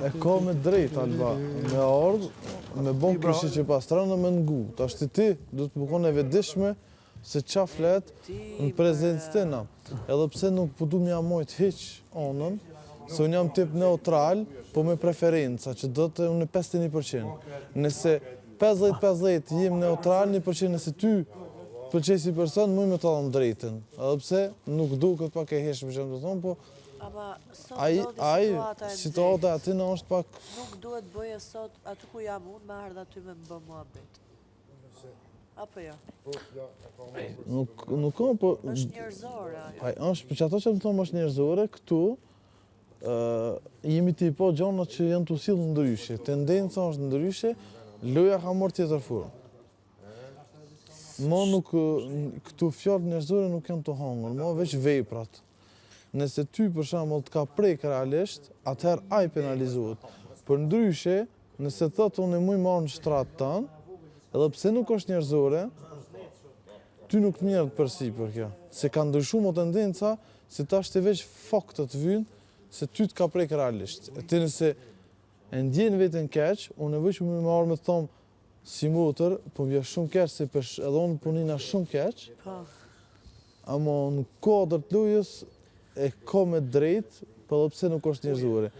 e ka me drejt, Alba, me ardhë, me bon kështë që pastron dhe me ngu. Ta shtë ti, du të bukon e vedishme se qa flet në prezencë tina. Edhe pse nuk po du m'ja mojt hiq onën, se unë jam tip neutral, po me preferenca, që do të unë 51%. Nëse 50-50 jem neutral, 1% nëse ty pëlqej si person, muj me të dhëm drejtën. Edhe pse nuk duket pak e heshme që më të thonë, po situata aty në është pak... Nuk duhet bëje sot aty ku jam unë, me ardha aty me më bë muhabet. Apo jo? Nuk ka, po... është njerëzore ajo. është, për që ato që më thonë është njerëzore, këtu jemi t'i po gjonat që janë t'u silë ndryshe. Tendenca është ndryshe, loja ka mërë tjetër furë. Mo nuk, këtu fjallë njerëzore nuk janë të hangër, mo veç veprat. Nëse ty për shembull të ka prek realisht, atëherë ai penalizohet. Për ndryshe, nëse thotë unë muj marrë në shtratë tanë, edhe pse nuk është njerëzore, ty nuk të mjerët përsi për kjo. Se ka ndryshu mo tendenca, se ta është veç faktët vynë, se ty të ka prek realisht. E ti nëse e ndjenë vetën keq, unë e veç më marrë me të thomë, si motër, po vje shumë keq, se edhe unë punina shumë keq, ama në kodër të lujës, e ka me drejt, për dhe pse nuk është njerëzore.